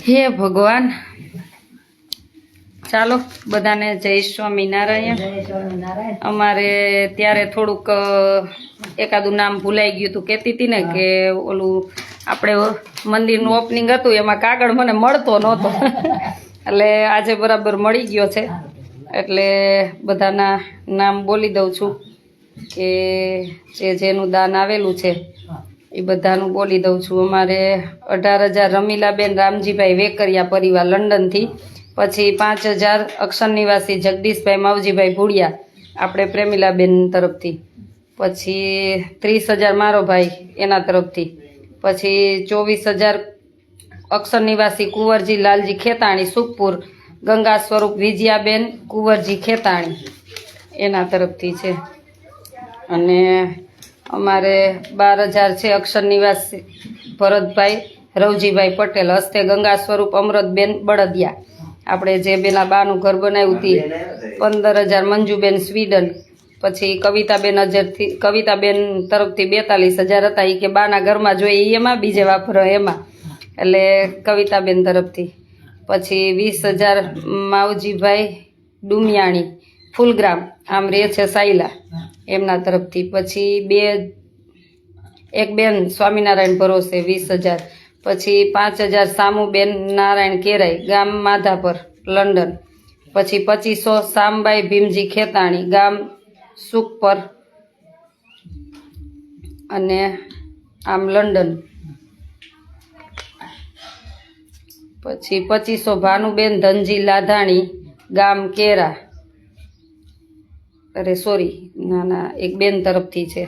હે ભગવાન, ચાલો બધાને જય સ્વામિનારાયણ. અમારે ત્યારે થોડુંક એકાદું નામ ભૂલાઈ ગયું હતું. કહેતી હતી ને કે ઓલું આપણે મંદિરનું ઓપનિંગ હતું એમાં કાગળ મને મળતો નહોતો એટલે આજે બરાબર મળી ગયો છે. એટલે બધાના નામ બોલી દઉં છું કે જેનું દાન આવેલું છે એ બધાનું બોલી દઉં છું. અમારે 18,000 રમીલાબેન રામજીભાઈ વેકરિયા પરિવાર લંડનથી, પછી 5,000 અક્ષર નિવાસી જગદીશભાઈ માવજીભાઈ ભુડિયા આપણે પ્રેમીલાબેન તરફથી, પછી 30,000 મારો ભાઈ એના તરફથી, પછી 24,000 અક્ષર નિવાસી કુંવરજી લાલજી ખેતાણી સુખપુર, ગંગા સ્વરૂપ વિજયાબેન કુંવરજી ખેતાણી એના તરફથી છે. અને અમારે 12,000 છે અક્ષર નિવાસી ભરતભાઈ રવજીભાઈ પટેલ, હસ્તે ગંગા સ્વરૂપ અમૃતબેન બળદિયા આપણે જે પેલા બાનું ઘર બનાવ્યું હતી. 15,000 મંજુબેન સ્વીડન, પછી કવિતાબેન અજરથી કવિતાબેન તરફથી 42,000 હતા. એ કે બાના ઘરમાં જોઈએ એમાં બીજે વાપરો એમાં, એટલે કવિતાબેન તરફથી. પછી 20,000 માવજીભાઈ ડુમિયાણી ફૂલગ્રામ આમ રહે છે સાયલા એમના તરફથી. પછી એક બેન સ્વામિનારાયણ ભરોસે 20,000, પછી 5,000 સામુબેન નારાયણ કેરાઈ ગામ માધાપર લંડન, પછી 2,500 સામબાઈ ભીમજી ખેતાણી ગામ સુખપર અને આમ લંડન, પછી 2,500 ભાનુબેન ધનજી લાધાણી ગામ કેરા, અરે સોરી ના એક બેન તરફથી છે.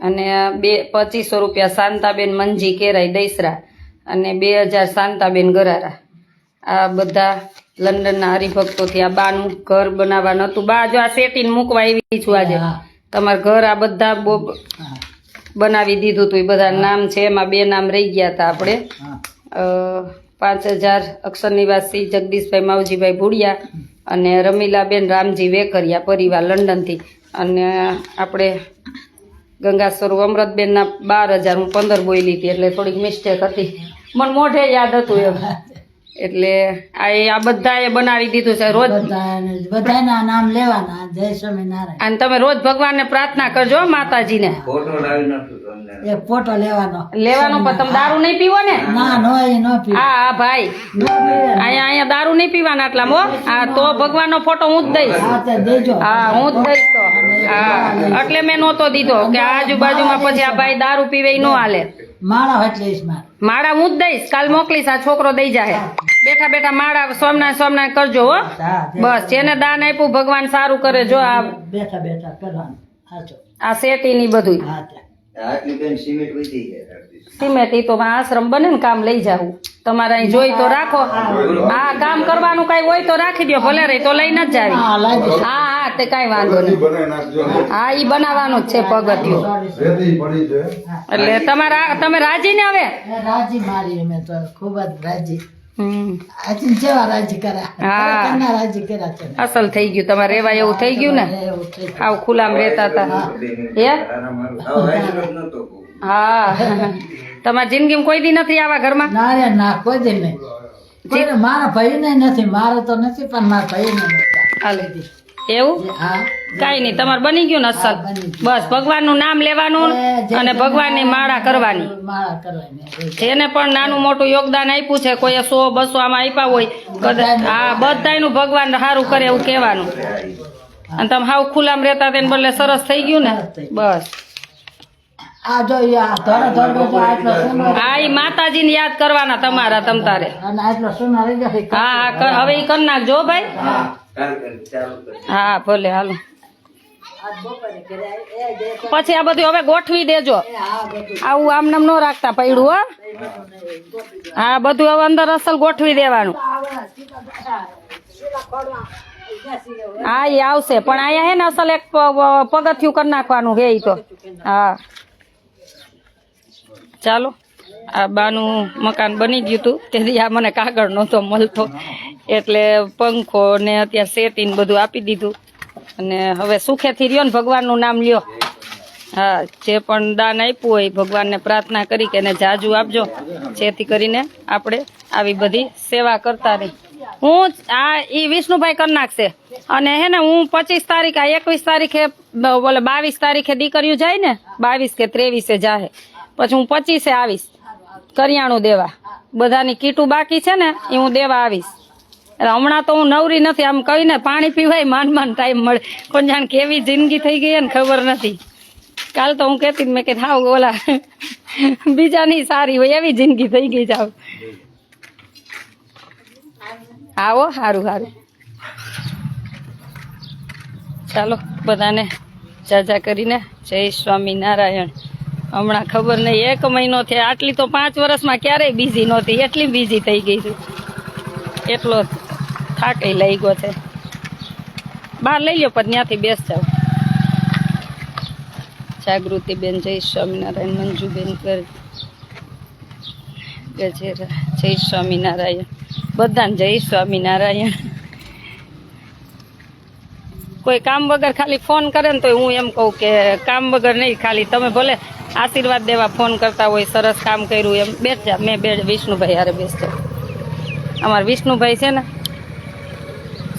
અને 2,500 રૂપિયા શાંતાબેન મંજી કેરાઈ દૈસરા, અને 2,000 શાંતાબેન ગરારા. આ બધા લંડનના હરિભક્તોથી આ બાનું ઘર બનાવવાનું હતું. બા જો આ સેટીને મૂકવા આવી છું આજે. તમારું ઘર આ બધા બનાવી દીધું હતું. એ બધા નામ છે, એમાં 2 નામ રહી ગયા હતા આપણે. 5,000 અક્ષર નિવાસી જગદીશભાઈ માવજીભાઈ ભુડિયા અને રમીલાબેન રામજી વેકરિયા પરિવાર લંડનથી. અને આપણે ગંગા સ્વરૂપ અમૃતબેનના 12,000, હું 15 બોલી હતી એટલે થોડીક મિસ્ટેક હતી, મને મોઢે યાદ હતું એમ. એટલે આ બધાએ બનાવી દીધું છે. રોજ બધાના નામ લેવાના. જય સ્વામિનારાયણ. અને તમે રોજ ભગવાનને પ્રાર્થના કરજો માતાજીને. એક ફોટો લેવાનો પણ તમે દારૂ નહીં પીવો ને? ના, નો પીવો. હા ભાઈ, અહીંયા દારૂ નહીં પીવાના આટલામાં. હા તો ભગવાનનો ફોટો હું જ દઈશ. હા હું જ દઈશ. તો હા એટલે મેં નહોતો દીધો કે આજુબાજુમાં પછી આ ભાઈ દારૂ પીવે ન હાલે. માળા હું જ દઈશ, કાલ મોકલીશ. આ છોકરો દઈ જાય. બેઠા બેઠા માળા સોમનાથ કરજો હો. બસ જેને દાન આપ્યું ભગવાન સારું કરે. જો આ બેઠા બેઠા કરવાનું. આ સેટી ની બધું સિમેન્ટ એ તો આશ્રમ બને ને કામ લઈ જાવું. તમારે અહીં જોઈ તો રાખો. હા કામ કરવાનું કઈ હોય તો રાખી દો, ભલે રહી તો લઈને જ જાવી. હા તે કઈ વાંધો નહીં. હા ઈ બનાવવાનું જ છે પગથિયું. એટલે તમે રાજી ને હવે? રાજી મારી અમે તો ખૂબ જ રાજી. અસલ થઈ ગયું તમારે રેવા એવું થઈ ગયું ને? આવ ખુલ્લામાં રહેતા હતા હે? હા તમારી જિંદગીમાં કોઈ દી નથી આવા ઘરમાં? ના કોઈ દી નહીં. મારા ભાઈ ને નથી, મારે તો નથી પણ મારા ભાઈ ને એવું કઈ નઈ. તમારે બની ગયું ને અસલ? બસ ભગવાન નું નામ લેવાનું અને ભગવાન ની માળા કરવાની. જેને પણ નાનું મોટું યોગદાન આપ્યું છે, કોઈ 100-200 આમાં આપ્યા હોય, હા બધાનું ભગવાન સારું કરે એવું કહેવાનું. અને તમે હાવ ખુલ્લામાં રહેતા તેને બદલે સરસ થઈ ગયું ને. બસ હા ઈ માતાજી ને યાદ કરવાના તમારા તમતારે. હા હવે ઈ કરી નાખજો ભાઈ. હા ભલે હાલો. પછી આ બધું હવે ગોઠવી દેજો. આવું આમ નામ ન રાખતા પડ્યું હો. હા બધું હવે અંદર અસલ ગોઠવી દેવાનું. હા એ આવશે પણ અહીંયા હે ને અસલ એક પગથિયું કરી નાખવાનું હે ઈ તો. હા ચાલો. આ બાનું મકાન બની ગયું હતું તેથી આ મને કાગળ નહોતો મળતો એટલે પંખો ને અત્યારે સેટીને બધું આપી દીધું. અને હવે સુખેથી રહ્યો ને ભગવાનનું નામ લ્યો. હા, જે પણ દાન આપ્યું હોય ભગવાનને પ્રાર્થના કરી કે એને જાજુ આપજો, જેથી કરીને આપણે આવી બધી સેવા કરતા રહી. હું ઈ વિષ્ણુભાઈ કરી નાખશે અને હે ને હું 25 તારીખ 21 તારીખે બોલે 22 તારીખે દીકરીઓ જાય ને 22 કે 23 જાય, પછી હું 25 આવીશ કરિયાણું દેવા. બધાની કીટું બાકી છે ને એ હું દેવા આવીશ. એટલે હમણાં તો હું નવરી નથી, આમ કહીને પાણી પીવાય માંડ ટાઈમ મળે. કોણ જાણ કેવી જિંદગી થઈ ગઈ ને ખબર નથી. કાલ તો હું કહેતી મેં કે થાવ ઓલા બીજાની સારી હોય એવી જિંદગી થઈ ગઈ જાવ. આવો, સારું સારું. ચાલો બધાને જાજા કરીને જય સ્વામિનારાયણ. હમણાં ખબર નહીં 1 મહિનો થયો, આટલી તો 5 વર્ષમાં ક્યારેય બીઝી નહોતી, એટલી બીઝી થઈ ગઈ છું. એટલો થાકે લાગ્યો છે. બહાર લઈ લો પણ ત્યાંથી બેસ જાવ. જાગૃતિબેન જય સ્વામિનારાયણ, મંજુબેન કર ગજેરા જય સ્વામિનારાયણ, બધાને જય સ્વામિનારાયણ. કોઈ કામ વગર ખાલી ફોન કરે ને તો હું એમ કહું કે કામ વગર નહીં, ખાલી તમે ભલે આશીર્વાદ દેવા ફોન કરતા હોય, સરસ કામ કર્યું એમ બેસ જા. મેં વિષ્ણુભાઈ હારે બેસતો. અમારા વિષ્ણુભાઈ છે ને,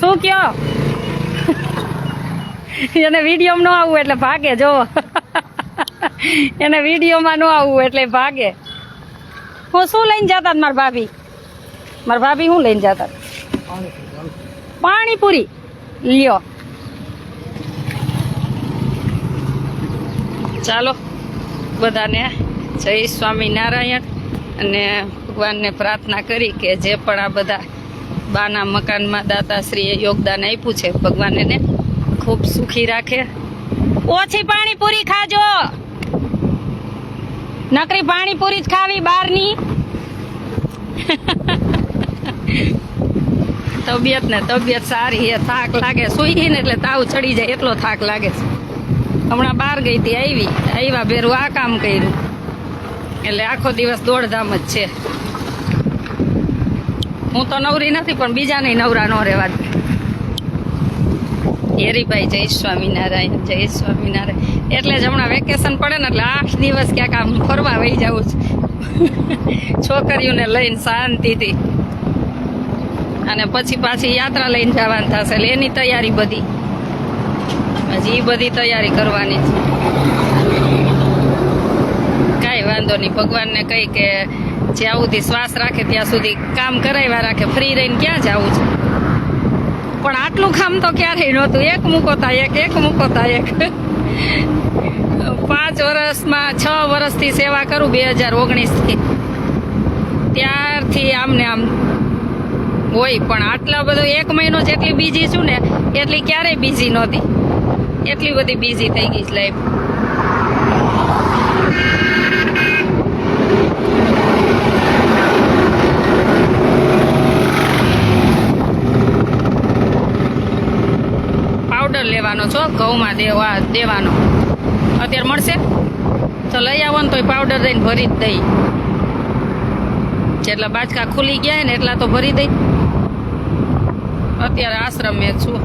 શું કયો એને વિડીયોમાં ન આવવું એટલે ભાગે. જોવો એને વિડીયોમાં ન આવવું એટલે ભાગે. હું શું લઈને જતા મારા ભાભી? મારા ભાભી શું લઈને જતા? પાણીપુરી લ્યો. ચાલો બધાને જય સ્વામિનારાયણ. અને ભગવાનને પ્રાર્થના કરી કે જે પણ આ બધા બાના મકાનમાં દાતાશ્રીએ યોગદાન આપ્યું છે, ભગવાન એને ખૂબ સુખી રાખે. ઓછી પાણીપુરી ખાજો, નકરી પાણીપુરી જ ખાવી બહારની. તબિયત સારી હે, થાક લાગે, સુઈ ગઈ ને એટલે તાવ ચડી જાય એટલો થાક લાગે છે. હમણાં બહાર ગઈ હતી, આવ્યા બેરું આ કામ કર્યું, એટલે આખો દિવસ દોડધામ જ છે. હું તો નવરી નથી પણ બીજાને નવરા ન રહેવા દે. હેરીભાઈ જય સ્વામિનારાયણ, જય સ્વામિનારાયણ. એટલે જ હમણાં વેકેશન પડે ને એટલે 8 દિવસ ક્યાંક આમ ફરવા વહી જવું છે છોકરીઓને લઈને શાંતિથી. અને પછી પાછી યાત્રા લઈને જવાનું થશે, એટલે એની તૈયારી બધી હજી એ બધી તૈયારી કરવાની છે. કાંઈ વાંધો નહીં, ભગવાનને કહી કે જ્યાં સુધી શ્વાસ રાખે ત્યાં સુધી કામ કરાવ્યા રાખે, ફ્રી રહીને ક્યાં જવું છે. પણ આટલું કામ તો ક્યારેય નહોતું, એક મૂકોતા એક મૂકોતા એક. 5 વર્ષમાં 6 વર્ષથી સેવા કરું, 2019થી, ત્યારથી આમને આમ હોય. પણ આટલા બધું 1 મહિનો જેટલી બીજી છું ને એટલી ક્યારેય બીજી નહોતી. એટલી બધી બીજી થઈ ગઈ છે લાઈફ. પાવડર લેવાનો છો ઘઉંમાં દેવાનો. અત્યારે મળશે તો લઈ આવો ને, તો પાવડર દઈને ભરી જ દઈ. જેટલા બાચકા ખુલી ગયા ને એટલા તો ભરી દઈ. અત્યારે આશ્રમે છું.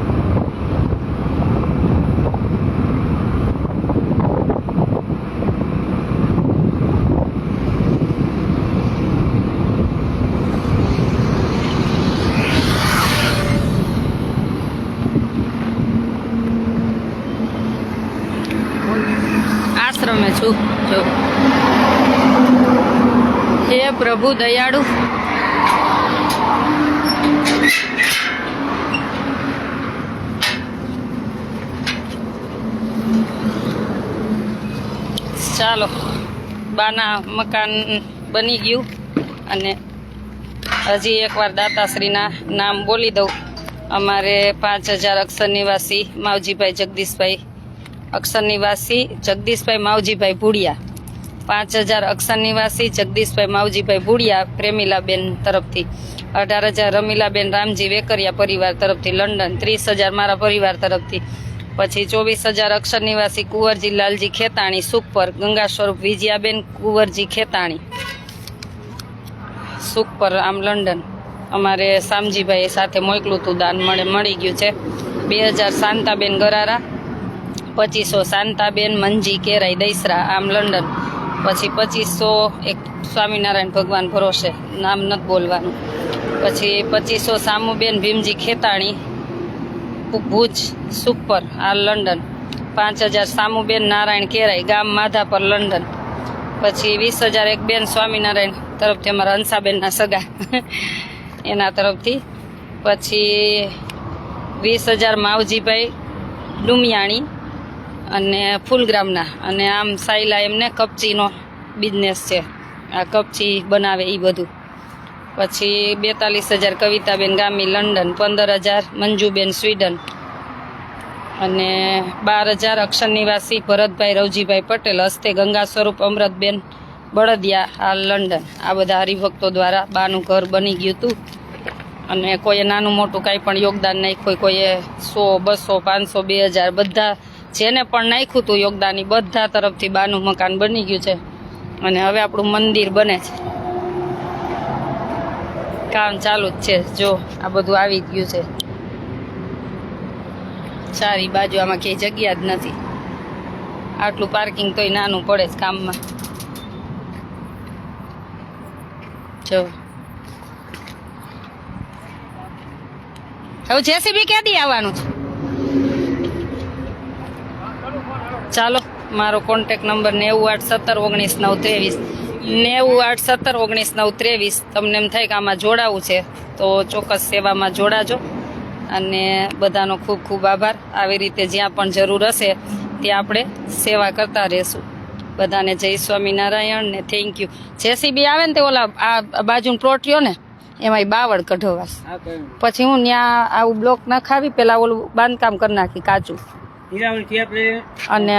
આશ્રમે છું. જો હે પ્રભુ દયાળુ, ચાલો બાના મકાન બની ગયું. અને હજી એકવાર દાતાશ્રીના નામ બોલી દઉં. અમારે 5000 અક્ષર નિવાસી માવજીભાઈ જગદીશભાઈ, અક્ષર નિવાસી જગદીશભાઈ માવજીભાઈ ભુડિયા, 5000 અક્ષર નિવાસી જગદીશભાઈ માવજીભાઈ ભુડિયા પ્રેમીલાબેન તરફથી, 18000 રમીલાબેન રામજી વેકરિયા પરિવાર તરફથી લંડન, 30000 મારા પરિવાર તરફથી. પછી 24000 અક્ષર નિવાસી કુંવરજી લાલજી ખેતાણી સુખપર, ગંગા સ્વરૂપ વિજયાબેન કુંવરજી ખેતાણી સુખપર, આમ લંડન. અમારે શામજીભાઈ સાથે મોકલું હતું દાન, મળી ગયું છે. 2000 શાંતાબેન ગરારા, 2500 શાંતાબેન મંજી કેરાઈ દૈસરા આમ લંડન. પછી 2500 એક સ્વામિનારાયણ ભગવાન ભરોસે નામ નથી બોલવાનું. પછી 2500 સામુબેન ભીમજી ખેતાણી ભુજ સુપર આ લંડન. 5000 સામુબેન નારાયણ કેરાઈ ગામ માધાપર લંડન. પછી 20000 એક બેન સ્વામિનારાયણ તરફથી અમારા હંસાબેનના સગા એના તરફથી. પછી 20000 માવજીભાઈ ડુમિયાણી અને ફૂલગ્રામના. અને આમ સાયલા એમને કપચીનો બિઝનેસ છે, આ કપચી બનાવે એ બધું. પછી 42000 કવિતાબેન ગામી લંડન. 15000 મંજુબેન સ્વીડન. અને 12000 અક્ષર નિવાસી ભરતભાઈ રવજીભાઈ પટેલ હસ્તે ગંગા સ્વરૂપ અમૃતબેન બળદિયા આ લંડન. આ બધા હરિભક્તો દ્વારા બાનું ઘર બની ગયું હતું. અને કોઈએ નાનું મોટું કાંઈ પણ યોગદાન નાખ્યું, કોઈએ 100 200 500 2000 બધા જેને પણ નાખ્યું હતું યોગદાન એ બધા તરફથી બાનું મકાન બની ગયું છે. અને હવે આપણું મંદિર બને છે, કામ ચાલુ જ છે. જો આ બધું આવી ગયું છે. સારી બાજુ આમાં ક્યાંય જગ્યા જ નથી. આટલું પાર્કિંગ તોય નાનું પડે છે કામમાં. જો હવે જેસીબી ક્યાંથી આવવાનું છે? ચાલો, મારો કોન્ટેક નંબર 981719 923 981719 તમને એમ થાય કે આમાં જોડાવું છે તો ચોક્કસ સેવામાં જોડાજો. અને બધાનો ખૂબ ખૂબ આભાર. આવી રીતે જ્યાં પણ જરૂર હશે ત્યાં આપણે સેવા કરતા રહેશું. બધાને જય સ્વામિનારાયણ ને થેન્ક યુ. જેસીબી આવે ને તે ઓલા આ બાજુનો પ્લોટ રહ્યો ને એમાં બાવળ કઢવાસ, પછી હું ત્યાં આવું બ્લોક નખાવી પેલા ઓલું બાંધકામ કરી નાખી કાચું. અને